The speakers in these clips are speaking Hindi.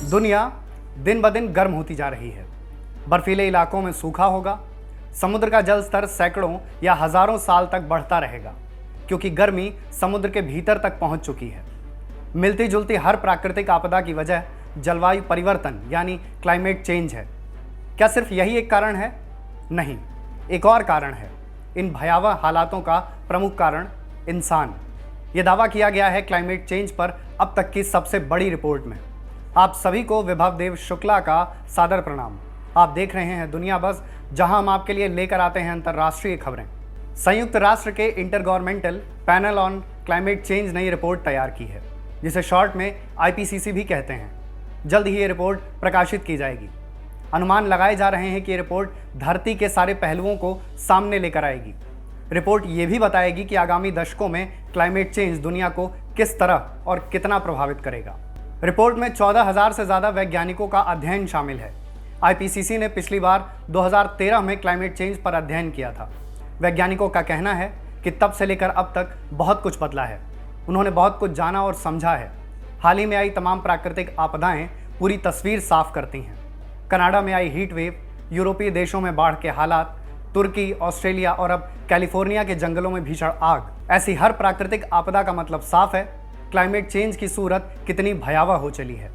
दुनिया दिन ब दिन गर्म होती जा रही है। बर्फीले इलाकों में सूखा होगा, समुद्र का जल स्तर सैकड़ों या हजारों साल तक बढ़ता रहेगा, क्योंकि गर्मी समुद्र के भीतर तक पहुंच चुकी है। मिलती जुलती हर प्राकृतिक आपदा की वजह जलवायु परिवर्तन यानी क्लाइमेट चेंज है। क्या सिर्फ यही एक कारण है? नहीं, एक और कारण है। इन भयावह हालातों का प्रमुख कारण इंसान। यह दावा किया गया है क्लाइमेट चेंज पर अब तक की सबसे बड़ी रिपोर्ट में। आप सभी को विभव देव शुक्ला का सादर प्रणाम। आप देख रहे हैं दुनिया बज़, जहां हम आपके लिए लेकर आते हैं अंतर्राष्ट्रीय खबरें। संयुक्त राष्ट्र के intergovernmental panel on climate change नई रिपोर्ट तैयार की है, जिसे शॉर्ट में IPCC भी कहते हैं। जल्द ही ये रिपोर्ट प्रकाशित की जाएगी। अनुमान लगाए जा रहे हैं कि ये रिपोर्ट धरती के सारे पहलुओं को सामने लेकर आएगी। रिपोर्ट ये भी बताएगी कि आगामी दशकों में क्लाइमेट चेंज दुनिया को किस तरह और कितना प्रभावित करेगा। रिपोर्ट में 14,000 से ज़्यादा वैज्ञानिकों का अध्ययन शामिल है। IPCC ने पिछली बार 2013 में क्लाइमेट चेंज पर अध्ययन किया था। वैज्ञानिकों का कहना है कि तब से लेकर अब तक बहुत कुछ बदला है। उन्होंने बहुत कुछ जाना और समझा है। हाल ही में आई तमाम प्राकृतिक आपदाएं पूरी तस्वीर साफ करती हैं। कनाडा में आई हीट वेव, यूरोपीय देशों में बाढ़ के हालात, तुर्की, ऑस्ट्रेलिया और अब कैलिफोर्निया के जंगलों में भीषण आग। ऐसी हर प्राकृतिक आपदा का मतलब साफ है, क्लाइमेट चेंज की सूरत कितनी भयावह हो चली है।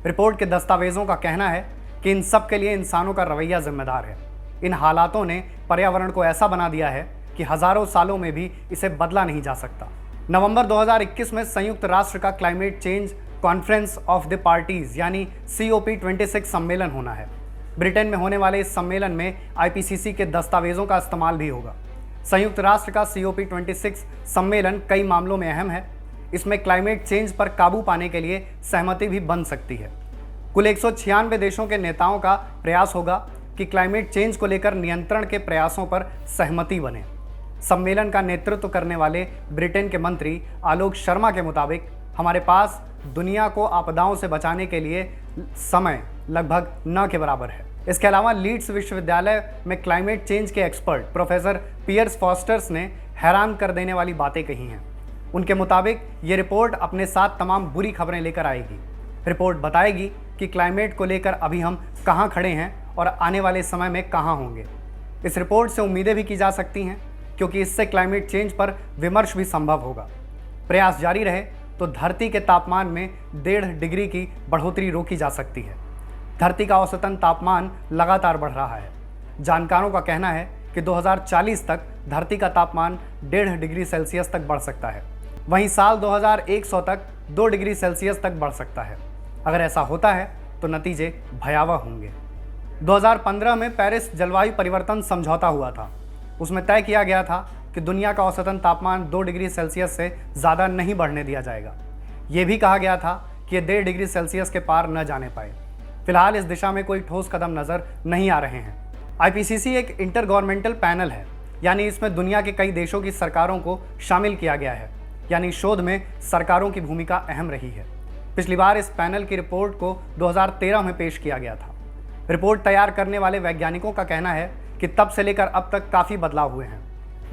रिपोर्ट के दस्तावेजों का कहना है कि इन सब के लिए इंसानों का रवैया जिम्मेदार है। इन हालातों ने पर्यावरण को ऐसा बना दिया है कि हजारों सालों में भी इसे बदला नहीं जा सकता। नवंबर 2021 में संयुक्त राष्ट्र का climate change conference of the parties यानी COP26 सम्मेलन होना है। ब्रिटेन में होने वाले इस सम्मेलन में IPCC के दस्तावेजों का इस्तेमाल भी होगा। संयुक्त राष्ट्र का COP26 सम्मेलन कई मामलों में अहम है। इसमें क्लाइमेट चेंज पर काबू पाने के लिए सहमति भी बन सकती है। कुल 196 देशों के नेताओं का प्रयास होगा कि क्लाइमेट चेंज को लेकर नियंत्रण के प्रयासों पर सहमति बने। सम्मेलन का नेतृत्व करने वाले ब्रिटेन के मंत्री आलोक शर्मा के मुताबिक हमारे पास दुनिया को आपदाओं से बचाने के लिए समय लगभग न के बराबर है। इसके अलावा लीड्स विश्वविद्यालय में क्लाइमेट चेंज के एक्सपर्ट प्रोफेसर पियर्स फॉस्टर्स ने हैरान कर देने वाली बातें कही हैं। उनके मुताबिक ये रिपोर्ट अपने साथ तमाम बुरी खबरें लेकर आएगी। रिपोर्ट बताएगी कि क्लाइमेट को लेकर अभी हम कहां खड़े हैं और आने वाले समय में कहां होंगे। इस रिपोर्ट से उम्मीदें भी की जा सकती हैं, क्योंकि इससे क्लाइमेट चेंज पर विमर्श भी संभव होगा। प्रयास जारी रहे तो धरती के तापमान में 1.5 डिग्री की बढ़ोतरी रोकी जा सकती है। धरती का औसतन तापमान लगातार बढ़ रहा है। जानकारों का कहना है कि 2040 तक धरती का तापमान 1.5 डिग्री सेल्सियस तक बढ़ सकता है। वहीं साल 2100 तक 2 डिग्री सेल्सियस तक बढ़ सकता है। अगर ऐसा होता है तो नतीजे भयावह होंगे। 2015 में पेरिस जलवायु परिवर्तन समझौता हुआ था। उसमें तय किया गया था कि दुनिया का औसतन तापमान 2 डिग्री सेल्सियस से ज़्यादा नहीं बढ़ने दिया जाएगा। ये भी कहा गया था कि ये 1.5 डिग्री सेल्सियस के पार न जाने पाए। फिलहाल इस दिशा में कोई ठोस कदम नज़र नहीं आ रहे हैं। IPCC एक इंटरगवर्नमेंटल पैनल है, यानी इसमें दुनिया के कई देशों की सरकारों को शामिल किया गया है, यानी शोध में सरकारों की भूमिका अहम रही है। पिछली बार इस पैनल की रिपोर्ट को 2013 में पेश किया गया था। रिपोर्ट तैयार करने वाले वैज्ञानिकों का कहना है कि तब से लेकर अब तक काफ़ी बदलाव हुए हैं।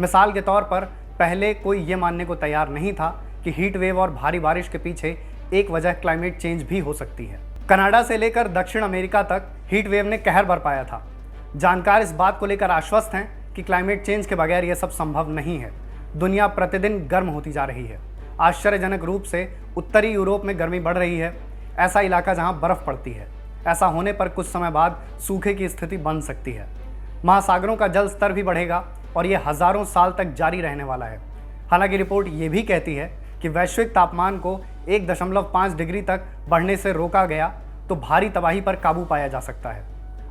मिसाल के तौर पर पहले कोई ये मानने को तैयार नहीं था कि हीट वेव और भारी बारिश के पीछे एक वजह क्लाइमेट चेंज भी हो सकती है। कनाडा से लेकर दक्षिण अमेरिका तक हीट वेव ने कहर बरपाया था। जानकार इस बात को लेकर आश्वस्त हैं कि क्लाइमेट चेंज के बगैर यह सब संभव नहीं है। दुनिया प्रतिदिन गर्म होती जा रही है। आश्चर्यजनक रूप से उत्तरी यूरोप में गर्मी बढ़ रही है, ऐसा इलाका जहां बर्फ पड़ती है। ऐसा होने पर कुछ समय बाद सूखे की स्थिति बन सकती है। महासागरों का जल स्तर भी बढ़ेगा और ये हजारों साल तक जारी रहने वाला है। हालांकि रिपोर्ट ये भी कहती है कि वैश्विक तापमान को 1.5 डिग्री तक बढ़ने से रोका गया तो भारी तबाही पर काबू पाया जा सकता है।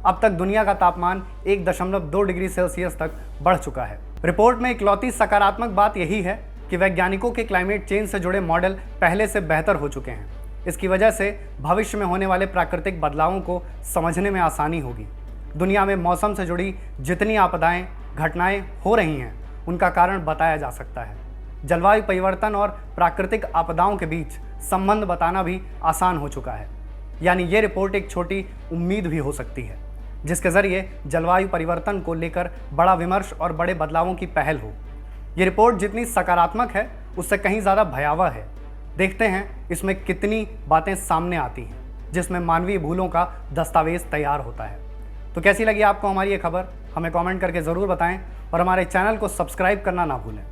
अब तक दुनिया का तापमान 1.2 डिग्री सेल्सियस तक बढ़ चुका है। रिपोर्ट में इकलौती सकारात्मक बात यही है कि वैज्ञानिकों के क्लाइमेट चेंज से जुड़े मॉडल पहले से बेहतर हो चुके हैं। इसकी वजह से भविष्य में होने वाले प्राकृतिक बदलावों को समझने में आसानी होगी। दुनिया में मौसम से जुड़ी जितनी आपदाएं, घटनाएं हो रही हैं, उनका कारण बताया जा सकता है। जलवायु परिवर्तन और प्राकृतिक आपदाओं के बीच संबंध बताना भी आसान हो चुका है। यानी ये रिपोर्ट एक छोटी उम्मीद भी हो सकती है, जिसके ज़रिए जलवायु परिवर्तन को लेकर बड़ा विमर्श और बड़े बदलावों की पहल हो। ये रिपोर्ट जितनी सकारात्मक है, उससे कहीं ज़्यादा भयावह है। देखते हैं इसमें कितनी बातें सामने आती हैं। जिसमें मानवीय भूलों का दस्तावेज तैयार होता है। तो कैसी लगी आपको हमारी ये खबर, हमें कमेंट करके ज़रूर बताएं और हमारे चैनल को सब्सक्राइब करना ना भूलें।